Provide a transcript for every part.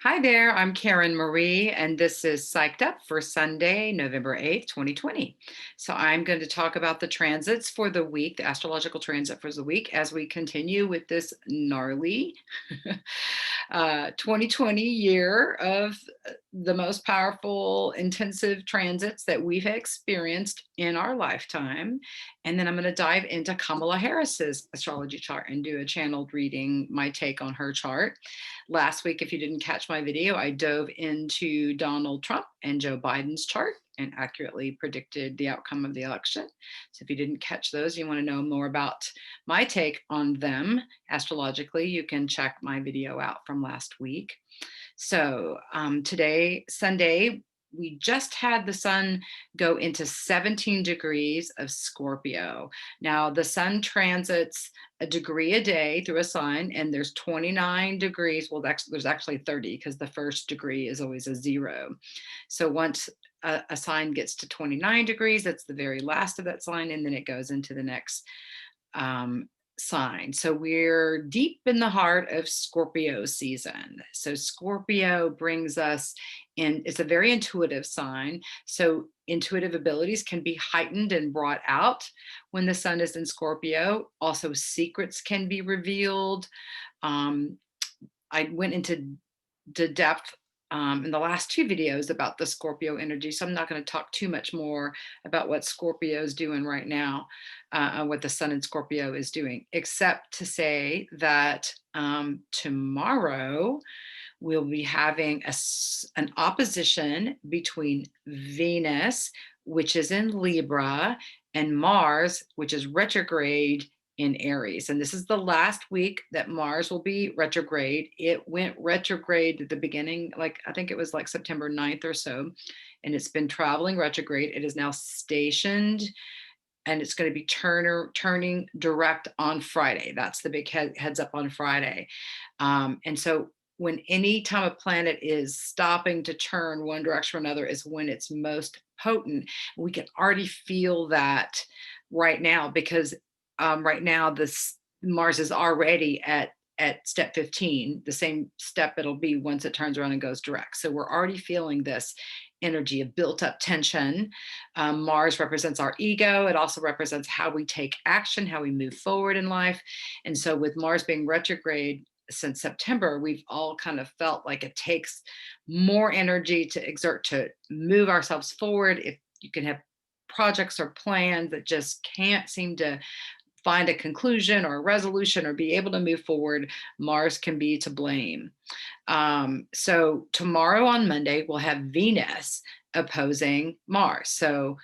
Hi there, I'm Karen Marie, and this is Psyched Up for Sunday, November 8th, 2020. So I'm going to talk about the transits for the week, the astrological transit for the week, as we continue with this gnarly 2020 year of the most powerful, intensive transits that we've experienced in our lifetime. And then I'm going to dive into Kamala Harris's astrology chart and do a channeled reading, my take on her chart. Last week, if you didn't catch my video, I dove into Donald Trump and Joe Biden's chart and accurately predicted the outcome of the election. So if you didn't catch those, you want to know more about my take on them astrologically, you can check my video out from last week. So today, Sunday, we just had the sun go into 17 degrees of Scorpio. Now, the sun transits a degree a day through a sign, and there's 29 degrees. Well, there's actually 30 because the first degree is always a 0. So once a sign gets to 29 degrees, that's the very last of that sign, and then it goes into the next sign. So we're deep in the heart of Scorpio season. So Scorpio brings us in, it's a very intuitive sign. So intuitive abilities can be heightened and brought out when the sun is in Scorpio. Also, secrets can be revealed. I went into depth in the last two videos about the Scorpio energy. So I'm not going to talk too much more about what Scorpio is doing right now, what the sun in Scorpio is doing, except to say that tomorrow we'll be having an opposition between Venus, which is in Libra, and Mars, which is retrograde in Aries. And this is the last week that Mars will be retrograde. It went retrograde at the beginning, like I think it was like September 9th or so, and it's been traveling retrograde. It is now stationed and it's going to be turning direct on Friday. That's the big heads up on Friday. And so when any time a planet is stopping to turn one direction or another is when it's most potent. We can already feel that right now because right now this Mars is already at step 15, the same step it'll be once it turns around and goes direct. So we're already feeling this energy of built up tension. Mars represents our ego. It also represents how we take action, how we move forward in life. And so with Mars being retrograde since September, we've all kind of felt like it takes more energy to exert to move ourselves forward. If you can have projects or plans that just can't seem to find a conclusion or a resolution or be able to move forward, Mars can be to blame. So tomorrow on Monday, we'll have Venus opposing Mars. So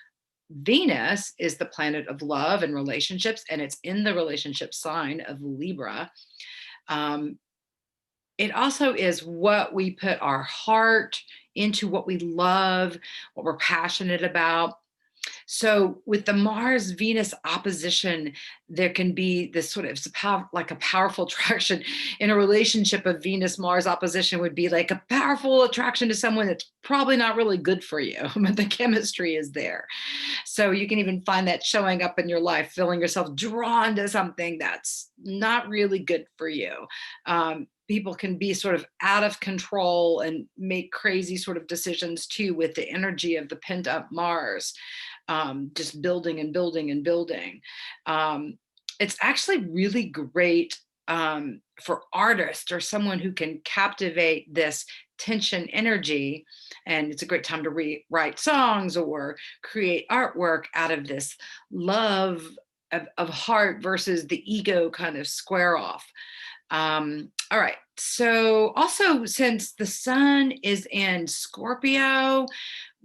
Venus is the planet of love and relationships, and it's in the relationship sign of Libra. It also is what we put our heart into, what we love, what we're passionate about. So with the Mars Venus opposition, there can be this sort of like a powerful attraction in a relationship. Of Venus Mars opposition would be like a powerful attraction to someone that's probably not really good for you, but the chemistry is there. So you can even find that showing up in your life, feeling yourself drawn to something that's not really good for you. People can be sort of out of control and make crazy sort of decisions too with the energy of the pent up Mars, just building and building and building. It's actually really great for artists or someone who can captivate this tension energy. And it's a great time to write songs or create artwork out of this love of heart versus the ego kind of square off. All right. So also, since the sun is in Scorpio,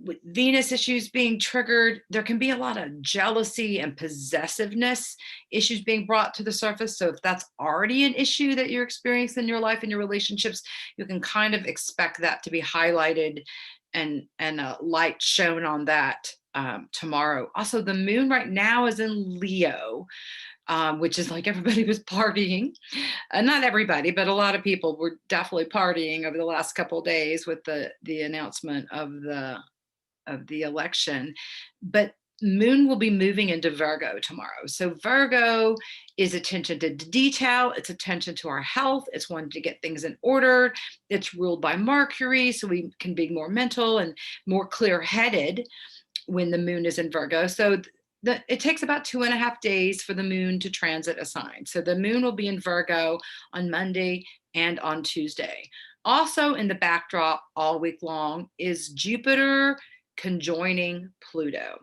with Venus issues being triggered, there can be a lot of jealousy and possessiveness issues being brought to the surface. So if that's already an issue that you're experiencing in your life and your relationships, you can kind of expect that to be highlighted and a light shown on that tomorrow. Also, the moon right now is in Leo, which is like everybody was partying. Not everybody, but a lot of people were definitely partying over the last couple of days with the announcement of the election. But moon will be moving into Virgo tomorrow. So Virgo is attention to detail. It's attention to our health. It's wanting to get things in order. It's ruled by Mercury, so we can be more mental and more clear-headed when the moon is in Virgo. So it takes about 2.5 days for the moon to transit a sign. So the moon will be in Virgo on Monday and on Tuesday. Also in the backdrop all week long is Jupiter conjoining Pluto.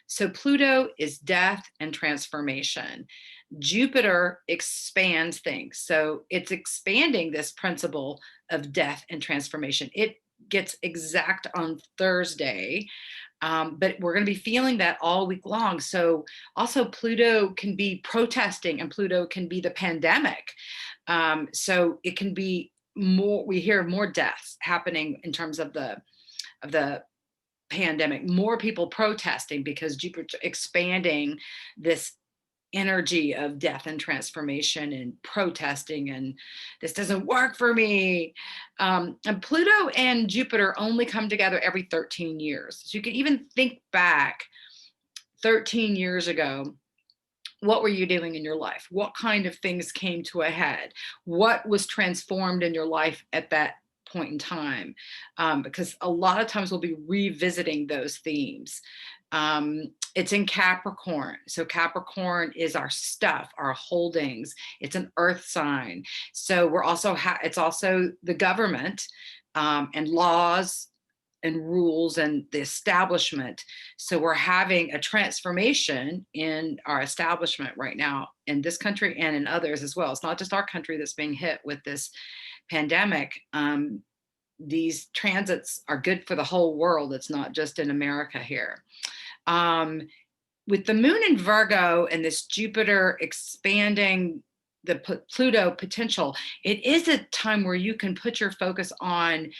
So Pluto is death and transformation. Jupiter expands things. So it's expanding this principle of death and transformation. It gets exact on Thursday, but we're going to be feeling that all week long. So also Pluto can be protesting, and Pluto can be the pandemic. So it can be more, we hear more deaths happening in terms of the pandemic, more people protesting because Jupiter expanding this energy of death and transformation and protesting, and this doesn't work for me. And Pluto and Jupiter only come together every 13 years. So you can even think back 13 years ago. What were you doing in your life? What kind of things came to a head? What was transformed in your life at that point in time? Because a lot of times we'll be revisiting those themes. It's in Capricorn. So Capricorn is our stuff, our holdings. It's an earth sign. So we're also, it's also the government and laws and rules and the establishment. So we're having a transformation in our establishment right now in this country and in others as well. It's not just our country that's being hit with this pandemic. These transits are good for the whole world. It's not just in America here. With the moon in Virgo and this Jupiter expanding the Pluto potential, it is a time where you can put your focus on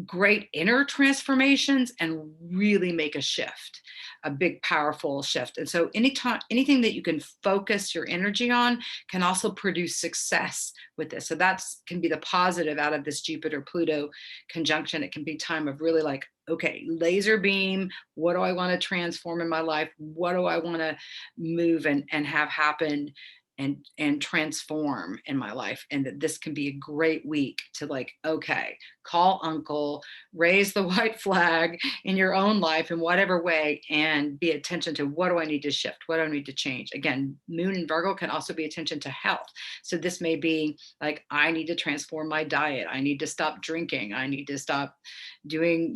great inner transformations and really make a shift, a big, powerful shift. And so anything that you can focus your energy on can also produce success with this. So that's can be the positive out of this Jupiter-Pluto conjunction. It can be time of really like, okay, laser beam, what do I want to transform in my life? What do I want to move and have happen and transform in my life? And that this can be a great week to like, okay, call uncle, raise the white flag in your own life in whatever way, and be attention to what do I need to shift? What do I need to change? Again, moon in Virgo can also be attention to health. So this may be like, I need to transform my diet. I need to stop drinking. I need to stop doing,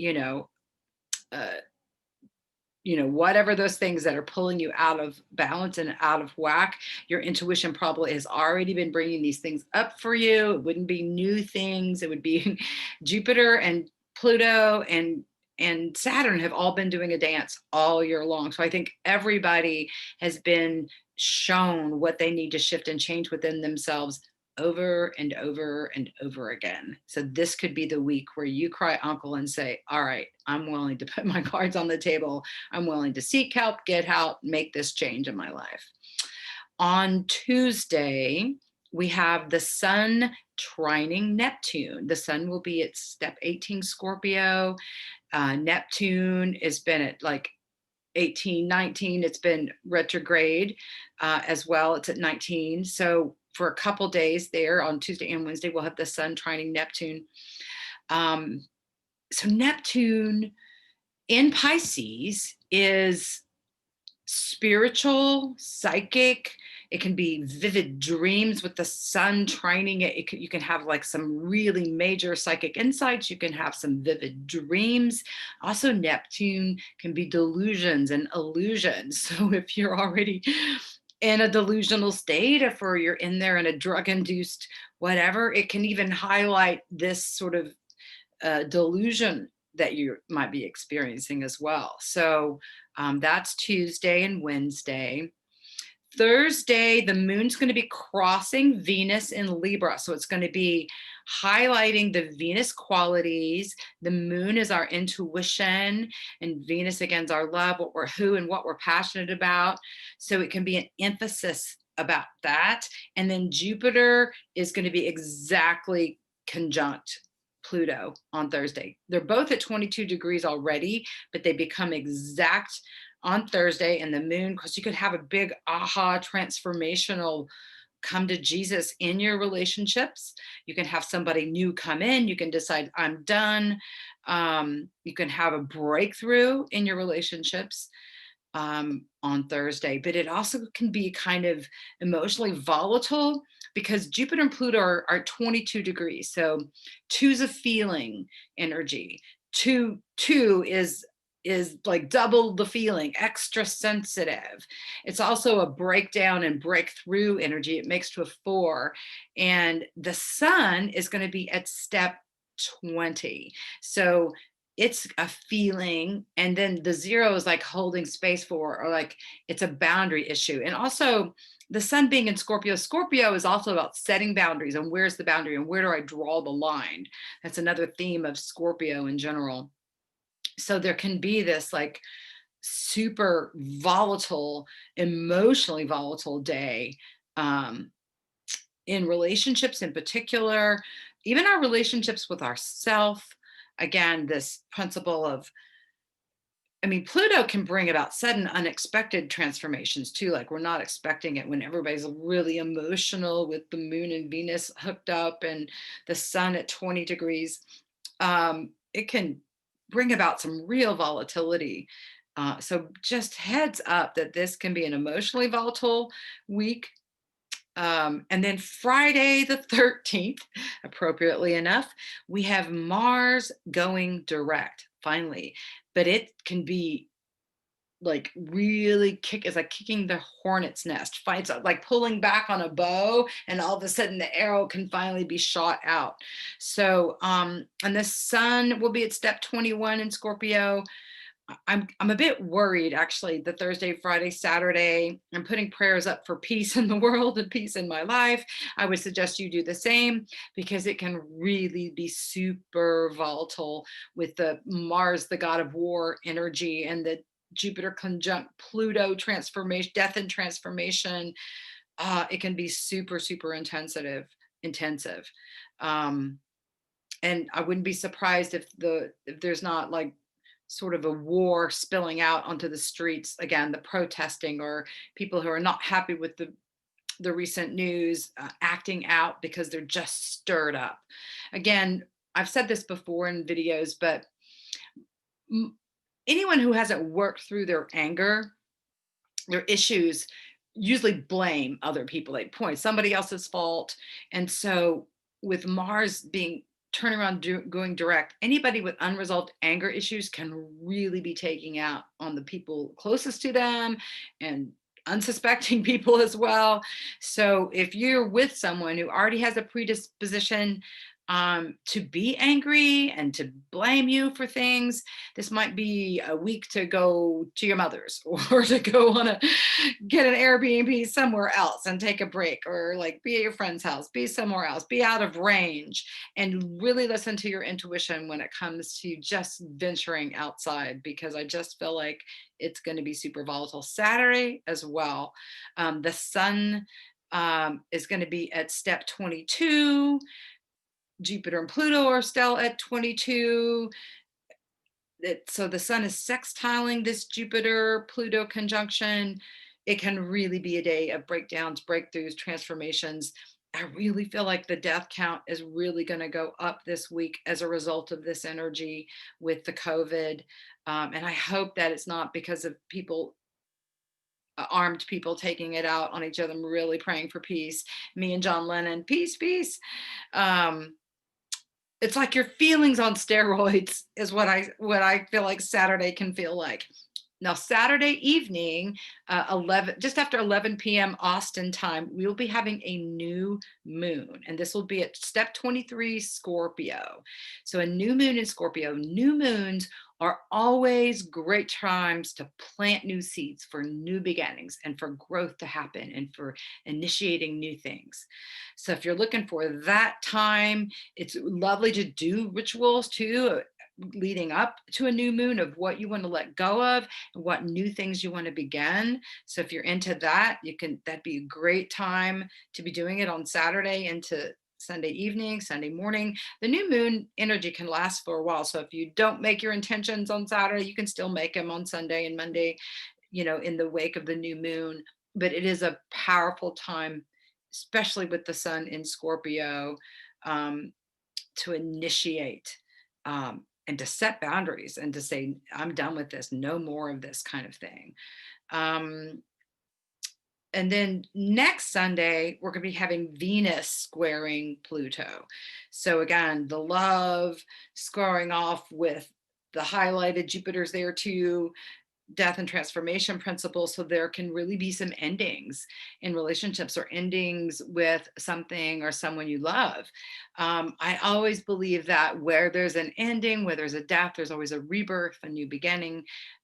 whatever those things that are pulling you out of balance and out of whack. Your intuition probably has already been bringing these things up for you. It wouldn't be new things. It would be Jupiter and Pluto and Saturn have all been doing a dance all year long. So I think everybody has been shown what they need to shift and change within themselves over and over and over again. So this could be the week where you cry uncle and say, all right, I'm willing to put my cards on the table. I'm willing to seek help, get help, make this change in my life. On Tuesday, we have the sun trining Neptune. The sun will be at step 18 Scorpio. Neptune has been at like 18, 19. It's been retrograde as well. It's at 19. So for a couple days there on Tuesday and Wednesday, we'll have the sun trining Neptune. So Neptune in Pisces is spiritual, psychic. It can be vivid dreams with the sun trining it. You can have like some really major psychic insights. You can have some vivid dreams. Also, Neptune can be delusions and illusions. So if you're already in a delusional state, if you're in there in a drug-induced whatever, it can even highlight this sort of delusion that you might be experiencing as well. So that's Tuesday and Wednesday. Thursday, the moon's going to be crossing Venus in Libra. So it's going to be highlighting the Venus qualities. The moon is our intuition, and Venus, again, is our love, what we're passionate about. So it can be an emphasis about that. And then Jupiter is going to be exactly conjunct Pluto on Thursday. They're both at 22 degrees already, but they become exact on Thursday, and the moon, because you could have a big aha transformational come to Jesus in your relationships. You can have somebody new come in. You can decide, I'm done. You can have a breakthrough in your relationships on Thursday, but it also can be kind of emotionally volatile because Jupiter and Pluto are 22 degrees. So two's a feeling energy. Two is like double the feeling, extra sensitive. It's also a breakdown and breakthrough energy. It makes to a 4. And the sun is going to be at step 20. So it's a feeling, and then the 0 is like holding space for, or like it's a boundary issue. And also the sun being in Scorpio, Scorpio is also about setting boundaries, and where's the boundary and where do I draw the line. That's another theme of Scorpio in general. So there can be this like super volatile, emotionally volatile day, in relationships in particular, even our relationships with ourself. Again, this principle of, I mean, Pluto can bring about sudden, unexpected transformations too. Like we're not expecting it when everybody's really emotional with the moon and Venus hooked up and the sun at 20 degrees. It can bring about some real volatility. So just heads up that this can be an emotionally volatile week. And then Friday the 13th, appropriately enough, we have Mars going direct finally, but it can be like really it's like kicking the hornet's nest, fights like pulling back on a bow, and all of a sudden the arrow can finally be shot out. So and the sun will be at step 21 in Scorpio. I'm a bit worried actually, the Thursday, Friday, Saturday. I'm putting prayers up for peace in the world and peace in my life. I would suggest you do the same, because it can really be super volatile with the Mars, the god of war energy, and the Jupiter conjunct Pluto transformation, death and transformation. It can be super, super intensive. Um, and I wouldn't be surprised if there's not like sort of a war spilling out onto the streets again, the protesting, or people who are not happy with the recent news, acting out because they're just stirred up. Again, I've said this before in videos, but anyone who hasn't worked through their anger, their issues, usually blame other people. They point somebody else's fault. And so with Mars being turn around going direct, anybody with unresolved anger issues can really be taking out on the people closest to them and unsuspecting people as well. So if you're with someone who already has a predisposition to be angry and to blame you for things, this might be a week to go to your mother's, or to go on get an Airbnb somewhere else and take a break, or like be at your friend's house, be somewhere else, be out of range, and really listen to your intuition when it comes to just venturing outside, because I just feel like it's going to be super volatile. Saturday as well. The sun is going to be at step 22. Jupiter and Pluto are still at 22. So the sun is sextiling this Jupiter Pluto conjunction. It can really be a day of breakdowns, breakthroughs, transformations. I really feel like the death count is really going to go up this week as a result of this energy with the COVID. And I hope that it's not because of people, armed people taking it out on each other. I'm really praying for peace. Me and John Lennon, peace, peace. It's like your feelings on steroids is what I feel like Saturday can feel like. Now, Saturday evening, 11, just after 11 p.m. Austin time, we will be having a new moon, and this will be at step 23 Scorpio. So a new moon in Scorpio. New moons are always great times to plant new seeds for new beginnings and for growth to happen and for initiating new things. So if you're looking for that time, it's lovely to do rituals too, leading up to a new moon, of what you want to let go of and what new things you want to begin. So if you're into that, that'd be a great time to be doing it on Saturday into Sunday evening, Sunday morning. The new moon energy can last for a while. So if you don't make your intentions on Saturday, you can still make them on Sunday and Monday, in the wake of the new moon. But it is a powerful time, especially with the sun in Scorpio, um, to initiate, and to set boundaries and to say, I'm done with this, no more of this kind of thing. Um, and then next Sunday, we're going to be having Venus squaring Pluto. So again, the love squaring off with the highlighted Jupiter's there too, death and transformation principles. So there can really be some endings in relationships or endings with something or someone you love. I always believe that where there's an ending, where there's a death, there's always a rebirth, a new beginning.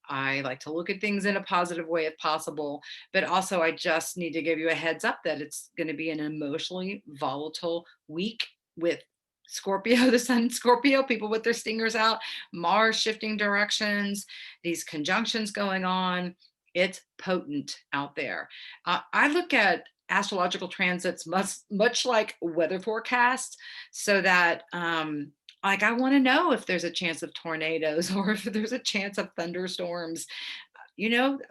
I like to look at things in a positive way if possible, but also I just need to give you a heads up that it's going to be an emotionally volatile week with Scorpio, the sun Scorpio, people with their stingers out, Mars shifting directions, these conjunctions going on. It's potent out there. I look at astrological transits much like weather forecasts, so that like I want to know if there's a chance of tornadoes or if there's a chance of thunderstorms,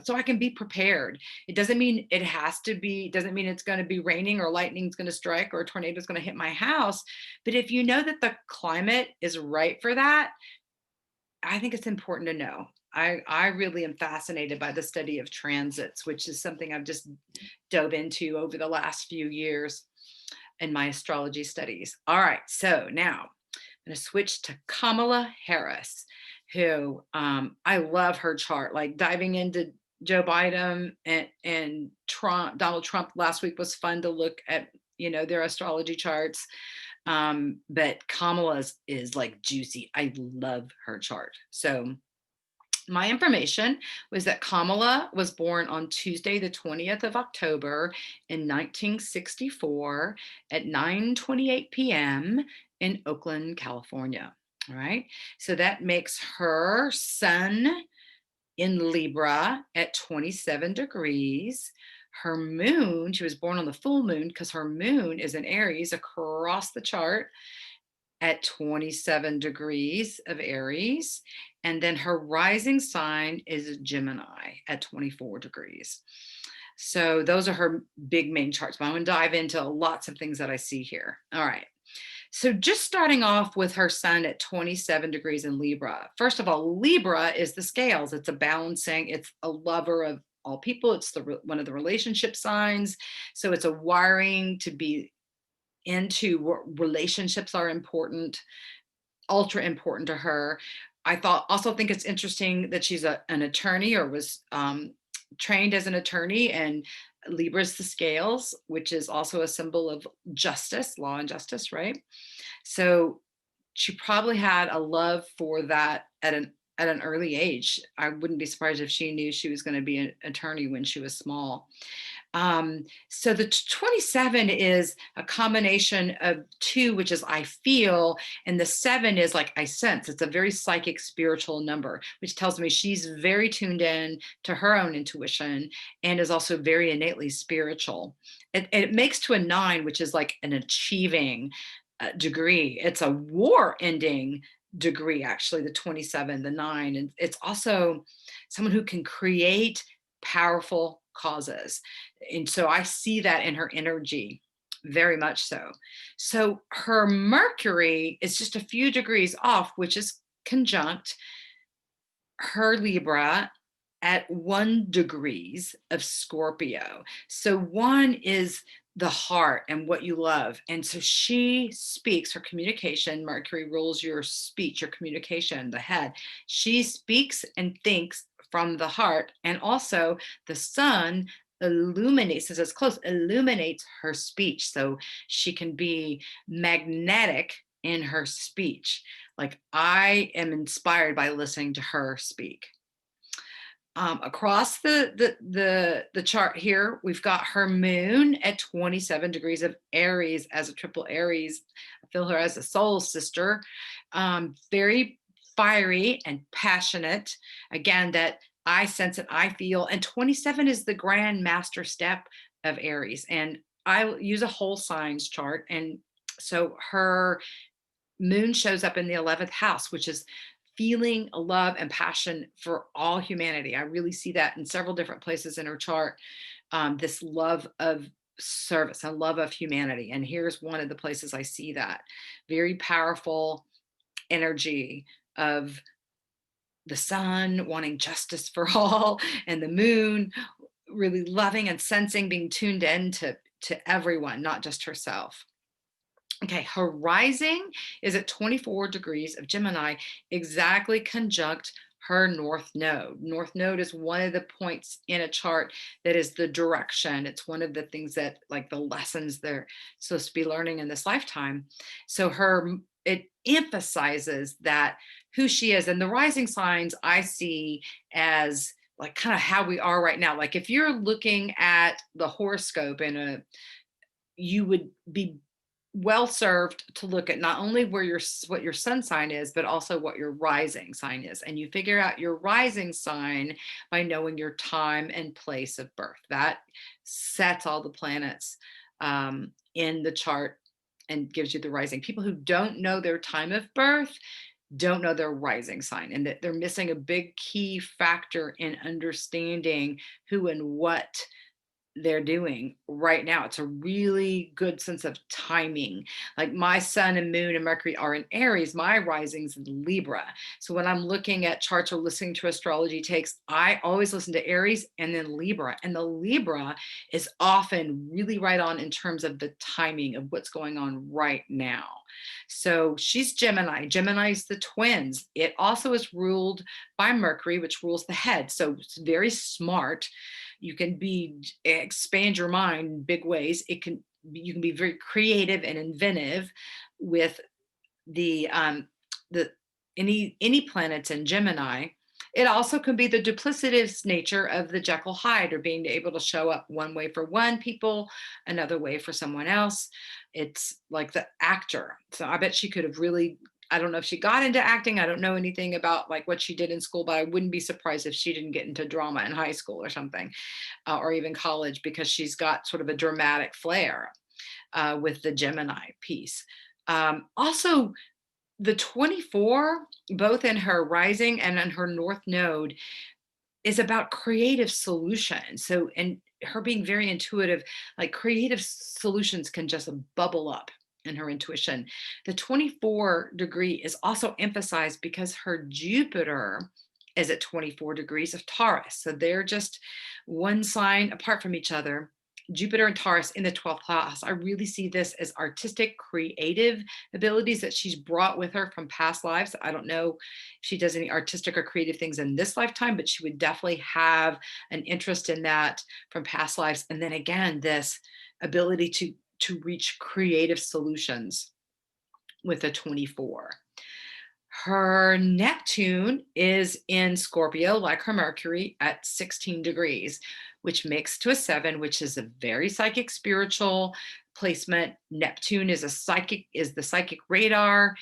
so I can be prepared. It doesn't mean it has to be, doesn't mean it's going to be raining or lightning's going to strike or a tornado is going to hit my house. But if you know that the climate is right for that, I think it's important to know. I really am fascinated by the study of transits, which is something I've just dove into over the last few years in my astrology studies. All right, so now I'm going to switch to Kamala Harris, who I love her chart. Like diving into Joe Biden and Donald Trump last week was fun to look at, their astrology charts. But Kamala's is like juicy. I love her chart. So my information was that Kamala was born on Tuesday, the 20th of October in 1964 at 9:28 p.m. in Oakland, California. All right. So that makes her sun in Libra at 27 degrees. Her moon, she was born on the full moon because her moon is in Aries across the chart at 27 degrees of Aries. And then her rising sign is Gemini at 24 degrees. So those are her big main charts. But I'm going to dive into lots of things that I see here. All right. So just starting off with her sun at 27 degrees in Libra. First of all, Libra is the scales. It's a balancing. It's a lover of all people. It's one of the relationship signs. So it's a wiring to be into what relationships are important, ultra important to her. Also think it's interesting that she's an attorney or was trained as an attorney, and Libra's the scales, which is also a symbol of justice, law and justice, right? So she probably had a love for that at an early age. I wouldn't be surprised if she knew she was going to be an attorney when she was small. So the 27 is a combination of 2, which is I feel, and the 7 is like I sense. It's a very psychic, spiritual number, which tells me she's very tuned in to her own intuition and is also very innately spiritual. It makes to a 9, which is like an achieving degree. It's a war ending degree, actually, the 27, the 9. And it's also someone who can create powerful causes. And so I see that in her energy very much so. So her Mercury is just a few degrees off, which is conjunct her Libra at 1 degrees of Scorpio. So 1 is the heart and what you love. And so she speaks her communication. Mercury rules your speech, your communication, the head. She speaks and thinks from the heart. And also the sun illuminates, as it's close, illuminates her speech. So she can be magnetic in her speech. Like I am inspired by listening to her speak. Across the chart here, we've got her moon at 27 degrees of Aries as a triple Aries. I feel her as a soul sister, very fiery and passionate. Again, that I sense it, I feel. And 27 is the grand master step of Aries. And I use a whole signs chart, and So her moon shows up in the 11th house, which is feeling a love and passion for all humanity. I really see that in several different places in her chart. This love of service and love of humanity. And here's one of the places I see that very powerful energy of the sun wanting justice for all, and the moon really loving and sensing, being tuned in to everyone, not just herself. Okay, her rising is at 24 degrees of Gemini, exactly conjunct her north node. North node is one of the points in a chart that is the direction. It's one of the things that, like, the lessons they're supposed to be learning in this lifetime. So it emphasizes that who she is, and the rising signs I see as like kind of how we are right now. Like if you're looking at the horoscope in a, you would be well served to look at not only where your what your sun sign is, but also what your rising sign is, and you figure out your rising sign by knowing your time and place of birth. That sets all the planets in the chart and gives you the rising. People who don't know their time of birth don't know their rising sign, and that they're missing a big key factor in understanding who and what they're doing right now. It's a really good sense of timing. Like my sun and moon and Mercury are in Aries, my rising's in Libra. So when I'm looking at charts or listening to astrology takes, I always listen to Aries and then Libra. And the Libra is often really right on in terms of the timing of what's going on right now. So she's Gemini. Gemini's the twins. It also is ruled by Mercury, which rules the head. So it's very smart. You can be expand your mind in big ways. You can be very creative and inventive with the any planets in Gemini. It also can be the duplicitous nature of the Jekyll Hyde, or being able to show up one way for one people, another way for someone else. It's like the actor. So I bet she could have really, I don't know if she got into acting. I don't know anything about like what she did in school, but I wouldn't be surprised if she didn't get into drama in high school or something, or even college, because she's got sort of a dramatic flair with the Gemini piece. Also, the 24, both in her rising and in her north node, is about creative solutions. So, and her being very intuitive, like creative solutions can just bubble up in her intuition. The 24 degree is also emphasized because her Jupiter is at 24 degrees of Taurus. So they're just one sign apart from each other. Jupiter and Taurus in the 12th house. I really see this as artistic, creative abilities that she's brought with her from past lives. I don't know if she does any artistic or creative things in this lifetime, but she would definitely have an interest in that from past lives. And then again, this ability to reach creative solutions with a 24. Her Neptune is in Scorpio, like her Mercury, at 16 degrees, which makes to a 7, which is a very psychic spiritual placement. Neptune is the psychic radar.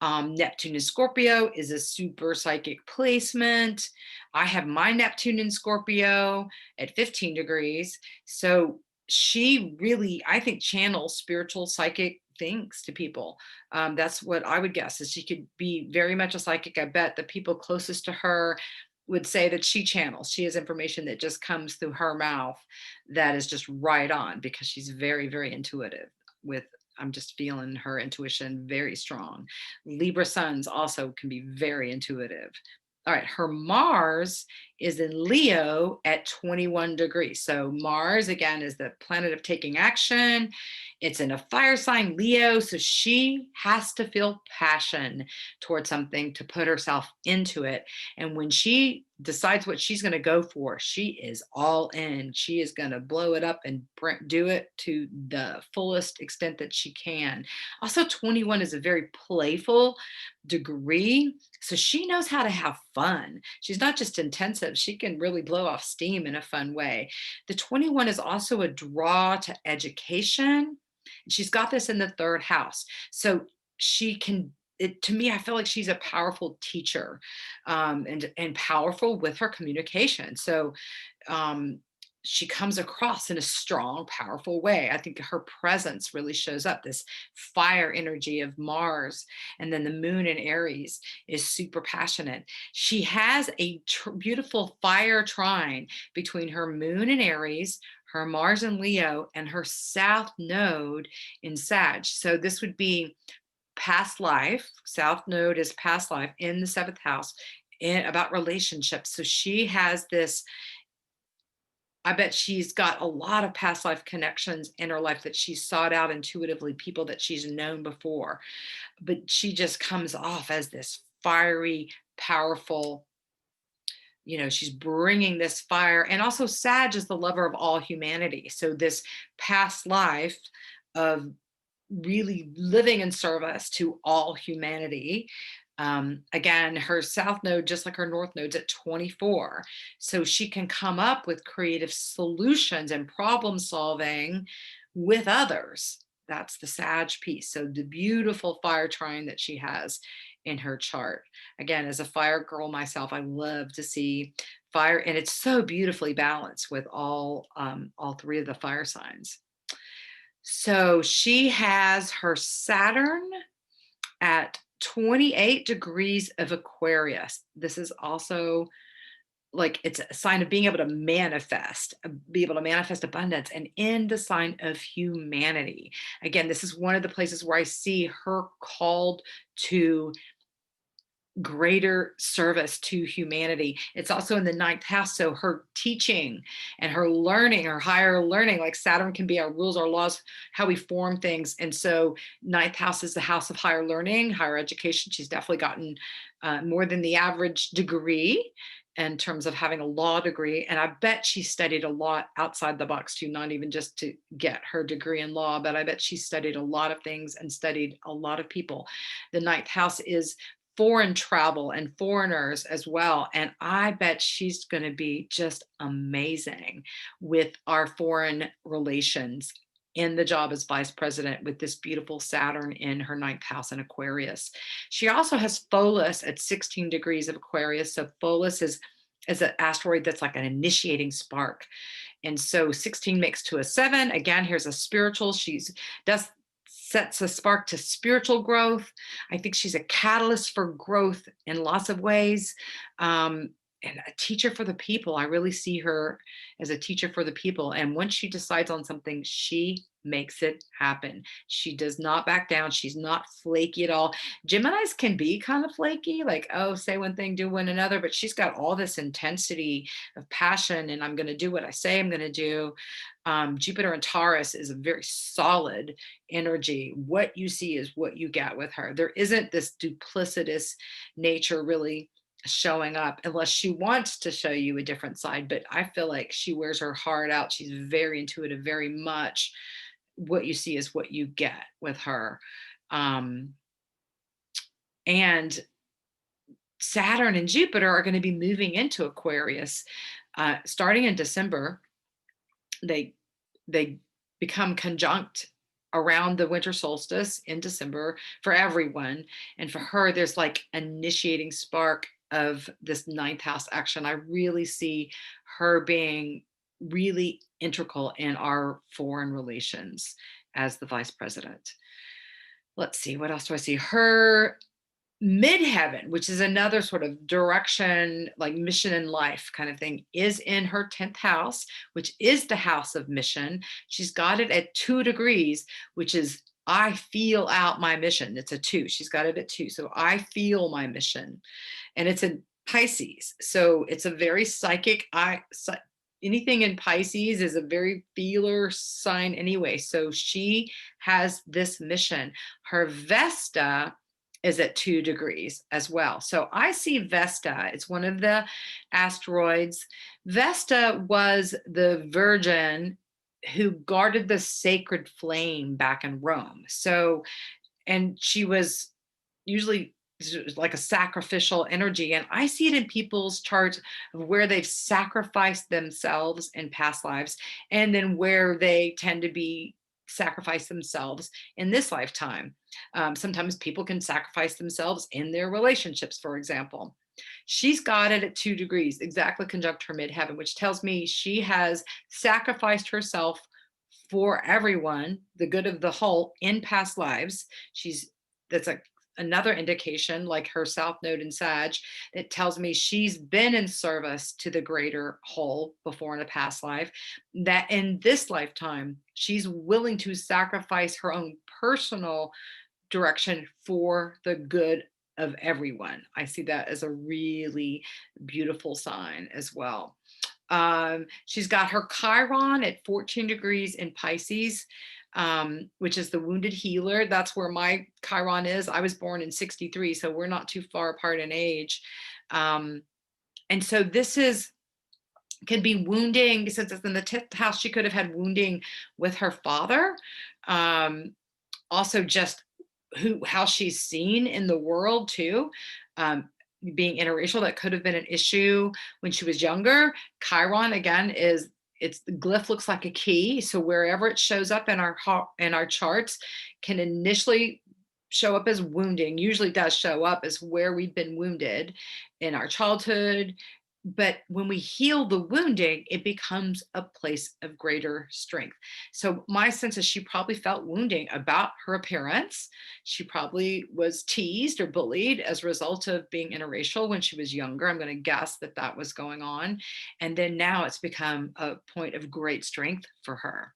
Neptune in Scorpio is a super psychic placement. I have my Neptune in Scorpio at 15 degrees. So she really, I think, channels spiritual psychic things to people. That's what I would guess, is she could be very much a psychic. I bet the people closest to her would say that she channels. She has information that just comes through her mouth that is just right on, because she's very, very intuitive with, I'm just feeling her intuition very strong. Libra suns also can be very intuitive. All right, her Mars is in Leo at 21 degrees. So Mars, again, is the planet of taking action. It's in a fire sign, Leo. So she has to feel passion towards something to put herself into it. And when she decides what she's going to go for, she is all in. She is going to blow it up and do it to the fullest extent that she can. Also, 21 is a very playful degree. So she knows how to have fun. She's not just intensive, she can really blow off steam in a fun way. The 21 is also a draw to education. She's got this in the third house. So she can, to me, I feel like she's a powerful teacher, and powerful with her communication. So um, she comes across in a strong, powerful way. I think her presence really shows up, this fire energy of Mars. And then the moon in Aries is super passionate. She has a beautiful fire trine between her moon in Aries, her Mars in Leo, and her south node in Sag. So this would be past life. South node is past life in the seventh house, about relationships. So she has this, I bet she's got a lot of past life connections in her life that she's sought out intuitively, people that she's known before. But she just comes off as this fiery, powerful, she's bringing this fire. And also, Sag is the lover of all humanity. So, this past life of really living in service to all humanity. Again, her south node, just like her north node's at 24. So she can come up with creative solutions and problem solving with others. That's the Sag piece. So the beautiful fire trine that she has in her chart. Again, as a fire girl myself, I love to see fire, and it's so beautifully balanced with all three of the fire signs. So she has her Saturn at 28 degrees of Aquarius. This is also like, it's a sign of being able to manifest, be able to manifest abundance, and in the sign of humanity. Again, this is one of the places where I see her called to greater service to humanity. It's also in the ninth house. So her teaching and her learning, her higher learning, like Saturn can be our rules, our laws, how we form things. And so ninth house is the house of higher learning, higher education. She's definitely gotten more than the average degree in terms of having a law degree. And I bet she studied a lot outside the box too, not even just to get her degree in law, but I bet she studied a lot of things and studied a lot of people. The ninth house is foreign travel and foreigners as well. And I bet she's going to be just amazing with our foreign relations in the job as vice president with this beautiful Saturn in her ninth house in Aquarius. She also has Pholus at 16 degrees of Aquarius. So Pholus is an asteroid that's like an initiating spark. And so 16 makes to a 7. Again, here's a spiritual. Does sets a spark to spiritual growth. I think she's a catalyst for growth in lots of ways. And a teacher for the people. I really see her as a teacher for the people. And once she decides on something, she makes it happen. She does not back down. She's not flaky at all. Geminis can be kind of flaky, like, oh, say one thing, do one another, but she's got all this intensity of passion, and I'm going to do what I say I'm going to do. Jupiter and Taurus is a very solid energy. What you see is what you get with her. There isn't this duplicitous nature really showing up unless she wants to show you a different side. But I feel like she wears her heart out. She's very intuitive, very much. What you see is what you get with her. And Saturn and Jupiter are going to be moving into Aquarius starting in December. They become conjunct around the winter solstice in December for everyone. And for her, there's like initiating spark of this ninth house action. I really see her being really integral in our foreign relations as the vice president. Let's see, what else do I see? Her midheaven, which is another sort of direction, like mission in life kind of thing, is in her 10th house, which is the house of mission. She's got it at 2 degrees, which is I feel out my mission. It's a 2. She's got it at 2. So I feel my mission. And it's in Pisces. So it's a very psychic. Anything in Pisces is a very feeler sign anyway. So she has this mission. Her Vesta is at 2 degrees as well. So I see Vesta. It's one of the asteroids. Vesta was the virgin who guarded the sacred flame back in Rome. So, and she was usually like a sacrificial energy. And I see it in people's charts of where they've sacrificed themselves in past lives, and then where they tend to be sacrifice themselves in this lifetime. Sometimes people can sacrifice themselves in their relationships, for example. She's got it at 2 degrees, exactly conjunct her midheaven, which tells me she has sacrificed herself for everyone, the good of the whole, in past lives. That's another indication, like her South Node in Sag, that tells me she's been in service to the greater whole before in a past life, that in this lifetime, she's willing to sacrifice her own personal direction for the good of everyone. I see that as a really beautiful sign as well. She's got her Chiron at 14 degrees in Pisces, which is the wounded healer. That's where my Chiron is. I was born in 63, so we're not too far apart in age. And so can be wounding, since it's in the 10th house. She could have had wounding with her father. Also just how she's seen in the world too. Being interracial, that could have been an issue when she was younger. Chiron, again, the glyph looks like a key, so wherever it shows up in our charts can initially show up as wounding. Usually does show up as where we've been wounded in our childhood, but when we heal the wounding, it becomes a place of greater strength. So my sense is she probably felt wounding about her appearance. She probably was teased or bullied as a result of being interracial when she was younger. I'm going to guess that was going on. And then now it's become a point of great strength for her.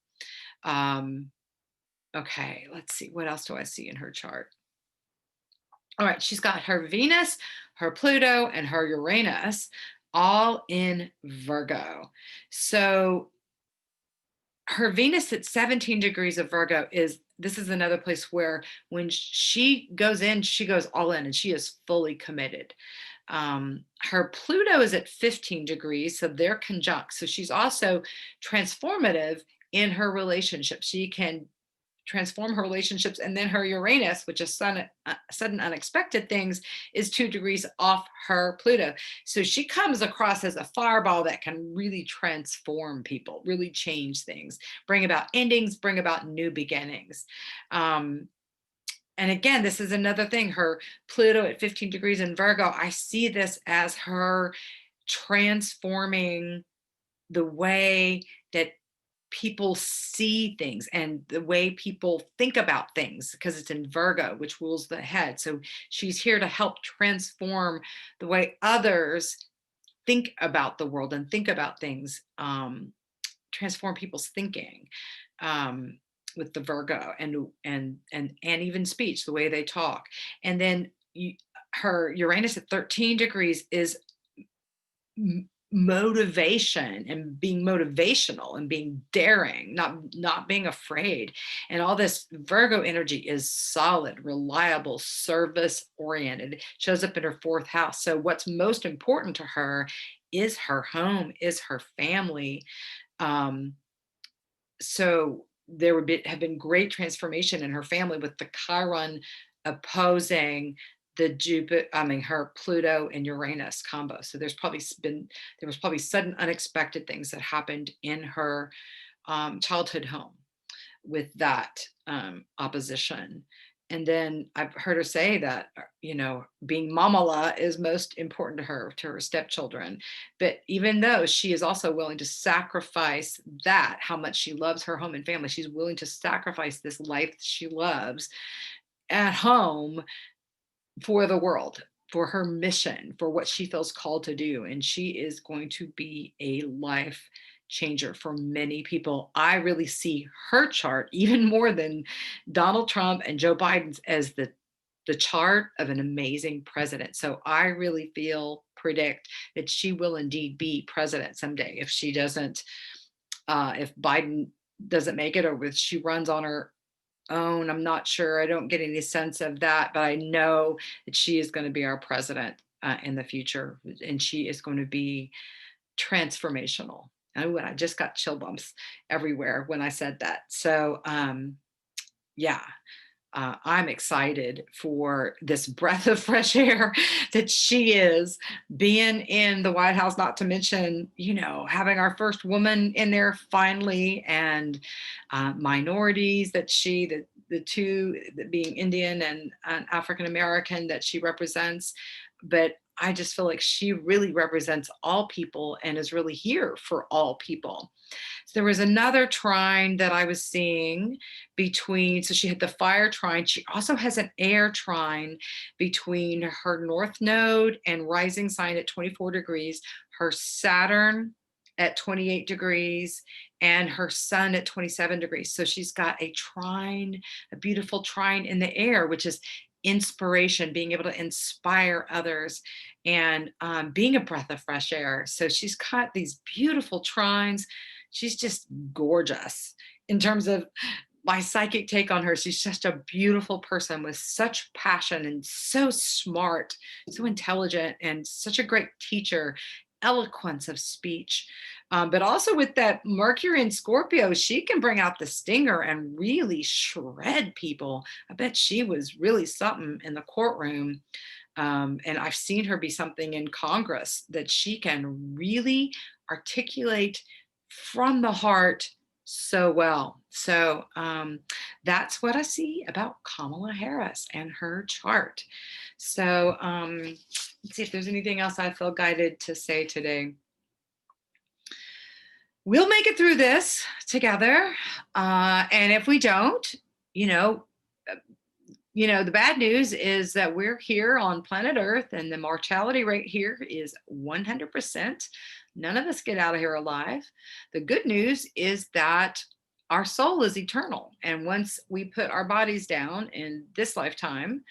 Okay, let's see. What else do I see in her chart? All right, she's got her Venus, her Pluto, and her Uranus all in Virgo. So her Venus at 17 degrees of Virgo this is another place where when she goes in, she goes all in and she is fully committed. Her Pluto is at 15 degrees, so they're conjunct. So she's also transformative in her relationship. She can transform her relationships. And then her Uranus, which is sudden unexpected things, is 2 degrees off her Pluto. So she comes across as a fireball that can really transform people, really change things, bring about endings, bring about new beginnings. And again, this is another thing, her Pluto at 15 degrees in Virgo, I see this as her transforming the way that people see things and the way people think about things, because it's in Virgo, which rules the head. So she's here to help transform the way others think about the world and think about things, transform people's thinking, with the Virgo and even speech, the way they talk. And then her Uranus at 13 degrees is motivation and being motivational and being daring, not being afraid. And all this Virgo energy is solid, reliable, service oriented, shows up in her 4th house. So what's most important to her is her home, is her family. So there have been great transformation in her family with the Chiron opposing her Pluto and Uranus combo. So there was probably sudden unexpected things that happened in her childhood home with that opposition. And then I've heard her say that, being mamala is most important to her stepchildren. But even though she is also willing to sacrifice that, how much she loves her home and family, she's willing to sacrifice this life she loves at home for the world, for her mission, for what she feels called to do. And she is going to be a life changer for many people. I really see her chart, even more than Donald Trump and Joe Biden's, as the chart of an amazing president. So I really predict that she will indeed be president someday. If she doesn't, if Biden doesn't make it, or if she runs on her own, I'm not sure. I don't get any sense of that, but I know that she is going to be our president in the future, and she is going to be transformational. And I just got chill bumps everywhere when I said that. So yeah, I'm excited for this breath of fresh air that she is, being in the White House, not to mention, having our first woman in there finally, and minorities that the two, being Indian and African American, that she represents. But I just feel like she really represents all people and is really here for all people. So there was another trine that I was seeing between, so she had the fire trine. She also has an air trine between her north node and rising sign at 24 degrees, her Saturn at 28 degrees, and her sun at 27 degrees. So she's got a trine, a beautiful trine in the air, which is inspiration, being able to inspire others, and being a breath of fresh air. So she's got these beautiful trines. She's just gorgeous in terms of my psychic take on her. She's just a beautiful person with such passion and so smart, so intelligent, and such a great teacher, eloquence of speech. But also with that Mercury in Scorpio, she can bring out the stinger and really shred people. I bet she was really something in the courtroom. And I've seen her be something in Congress, that she can really articulate from the heart so well. So that's what I see about Kamala Harris and her chart. So let's see if there's anything else I feel guided to say today. We'll make it through this together. And if we don't, you know, the bad news is that we're here on planet Earth and the mortality rate here is 100%. None of us get out of here alive. The good news is that our soul is eternal. And once we put our bodies down in this lifetime,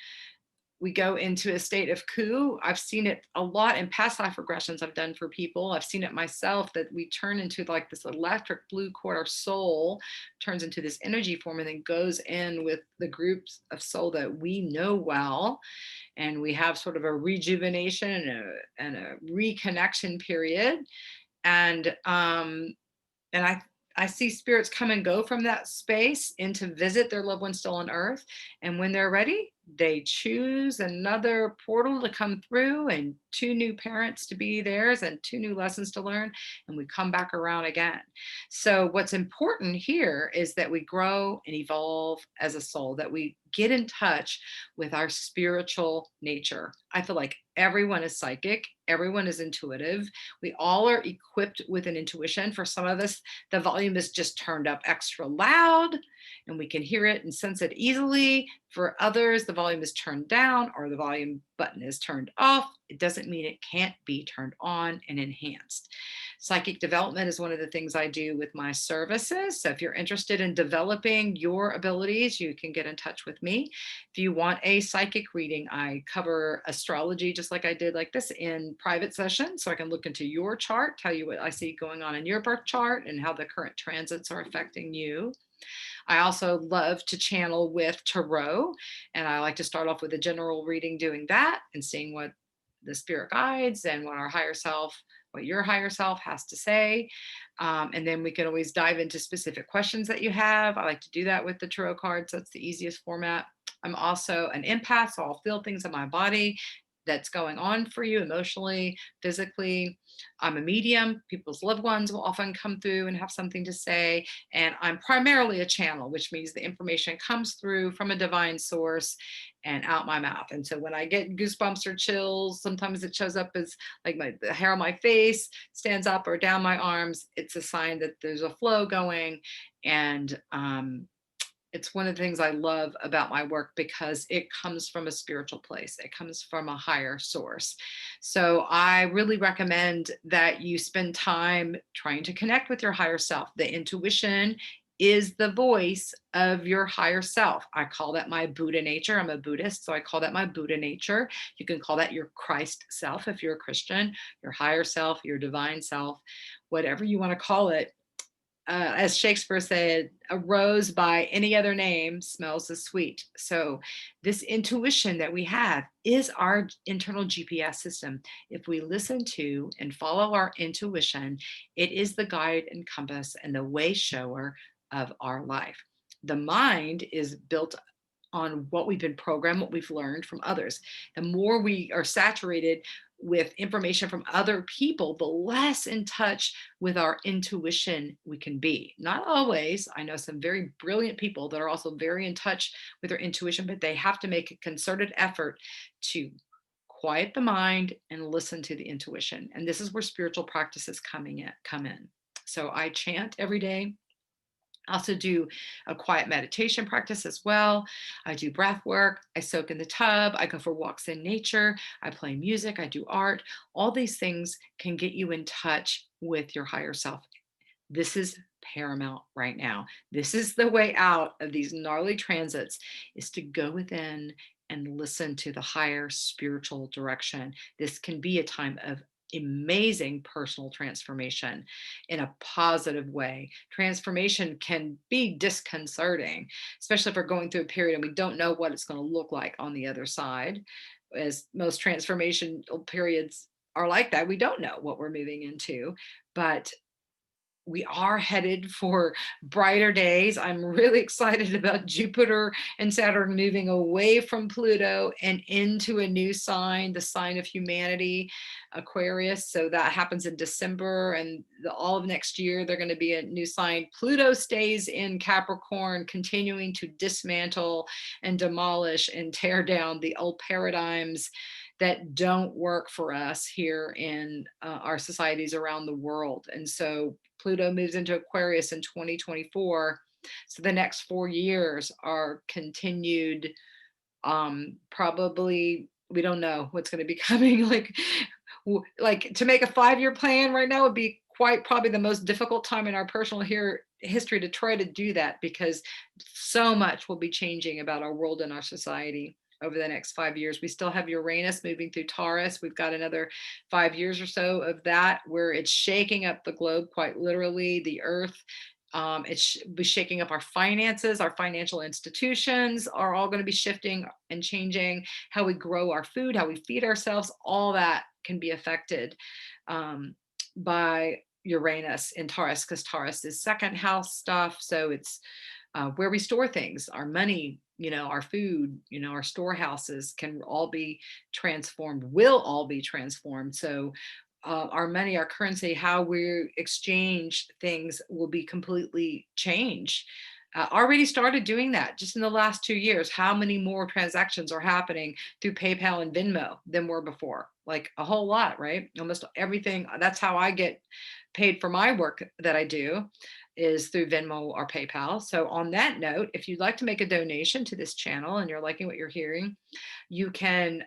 we go into a state of coup. I've seen it a lot in past life regressions I've done for people. I've seen it myself, that we turn into like this electric blue cord. Our soul turns into this energy form and then goes in with the groups of soul that we know well. And we have sort of a rejuvenation and a reconnection period. And I see spirits come and go from that space in to visit their loved ones still on Earth. And when they're ready, they choose another portal to come through and two new parents to be theirs and two new lessons to learn. And we come back around again. So what's important here is that we grow and evolve as a soul, that we get in touch with our spiritual nature. I feel like everyone is psychic. Everyone is intuitive. We all are equipped with an intuition. For some of us, the volume is just turned up extra loud and we can hear it and sense it easily. For others, the volume is turned down or the volume button is turned off. It doesn't mean it can't be turned on and enhanced. Psychic development is one of the things I do with my services. So if you're interested in developing your abilities, you can get in touch with me. If you want a psychic reading, I cover astrology just like I did like this in private sessions. So I can look into your chart, tell you what I see going on in your birth chart and how the current transits are affecting you. I also love to channel with tarot, and I like to start off with a general reading doing that and seeing what the spirit guides and what our higher self, what your higher self has to say. And then we can always dive into specific questions that you have. I like to do that with the tarot cards. That's the easiest format. I'm also an empath, so I'll feel things in my body that's going on for you emotionally, physically. I'm a medium. People's loved ones will often come through and have something to say. And I'm primarily a channel, which means the information comes through from a divine source and out my mouth. And so when I get goosebumps or chills, sometimes it shows up as like the hair on my face stands up or down my arms. It's a sign that there's a flow going. And it's one of the things I love about my work because it comes from a spiritual place. It comes from a higher source. So I really recommend that you spend time trying to connect with your higher self. The intuition is the voice of your higher self. I call that my Buddha nature. I'm a Buddhist, so I call that my Buddha nature. You can call that your Christ self if you're a Christian, your higher self, your divine self, whatever you want to call it. As Shakespeare said, a rose by any other name smells as sweet. So this intuition that we have is our internal GPS system. If we listen to and follow our intuition, it is the guide and compass and the way shower of our life. The mind is built on what we've been programmed, what we've learned from others. The more we are saturated with information from other people, the less in touch with our intuition we can be. Not always. I know some very brilliant people that are also very in touch with their intuition, but they have to make a concerted effort to quiet the mind and listen to the intuition. And this is where spiritual practices come in. So I chant every day. I also do a quiet meditation practice as well. I do breath work. I soak in the tub. I go for walks in nature. I play music. I do art. All these things can get you in touch with your higher self. This is paramount right now. This is the way out of these gnarly transits, is to go within and listen to the higher spiritual direction. This can be a time of amazing personal transformation in a positive way. Transformation can be disconcerting, especially if we're going through a period and we don't know what it's going to look like on the other side. As most transformation periods are like that, we don't know what we're moving into, but we are headed for brighter days. I'm really excited about Jupiter and Saturn moving away from Pluto and into a new sign, the sign of humanity, Aquarius. So that happens in December, and all of next year, they're going to be a new sign. Pluto stays in Capricorn, continuing to dismantle and demolish and tear down the old paradigms that don't work for us here in our societies around the world. And so Pluto moves into Aquarius in 2024. So the next 4 years are continued, probably, we don't know what's going to be coming. Like to make a 5-year plan right now would be quite probably the most difficult time in our personal history to try to do that, because so much will be changing about our world and our society over the next 5 years. We still have Uranus moving through Taurus. We've got another 5 years or so of that, where it's shaking up the globe, quite literally, the earth. It's be shaking up our finances. Our financial institutions are all going to be shifting and changing. How we grow our food, how we feed ourselves, all that can be affected by Uranus in Taurus, because Taurus is second house stuff. So it's where we store things, our money, our food, our storehouses can all be transformed, will all be transformed. So our money, our currency, how we exchange things will be completely changed. Already started doing that just in the last 2 years. How many more transactions are happening through PayPal and Venmo than were before? Like a whole lot, right? Almost everything. That's how I get paid for my work that I do, is through Venmo or PayPal. So on that note, if you'd like to make a donation to this channel and you're liking what you're hearing, you can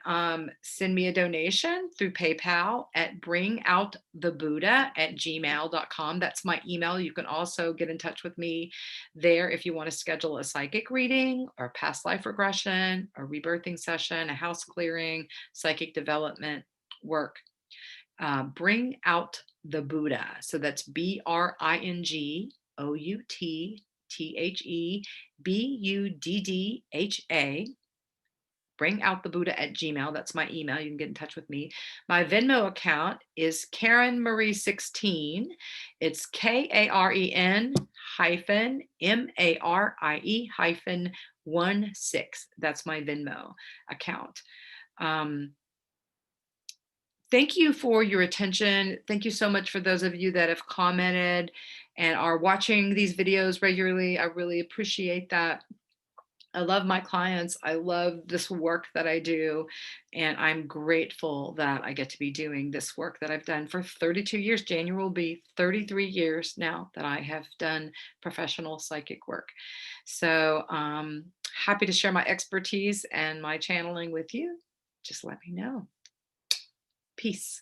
send me a donation through PayPal at bringoutthebuddha@gmail.com. That's my email. You can also get in touch with me there if you want to schedule a psychic reading or past life regression, a rebirthing session, a house clearing, psychic development work. Bring out the Buddha. So that's BringoutTheBuddha. Bring out the Buddha at Gmail. That's my email. You can get in touch with me. My Venmo account is Karen Marie 16. It's KAREN hyphen MARIE hyphen 16. That's my Venmo account. Thank you for your attention. Thank you so much for those of you that have commented and are watching these videos regularly. I really appreciate that. I love my clients. I love this work that I do. And I'm grateful that I get to be doing this work that I've done for 32 years. January will be 33 years now that I have done professional psychic work. So happy to share my expertise and my channeling with you. Just let me know. Peace.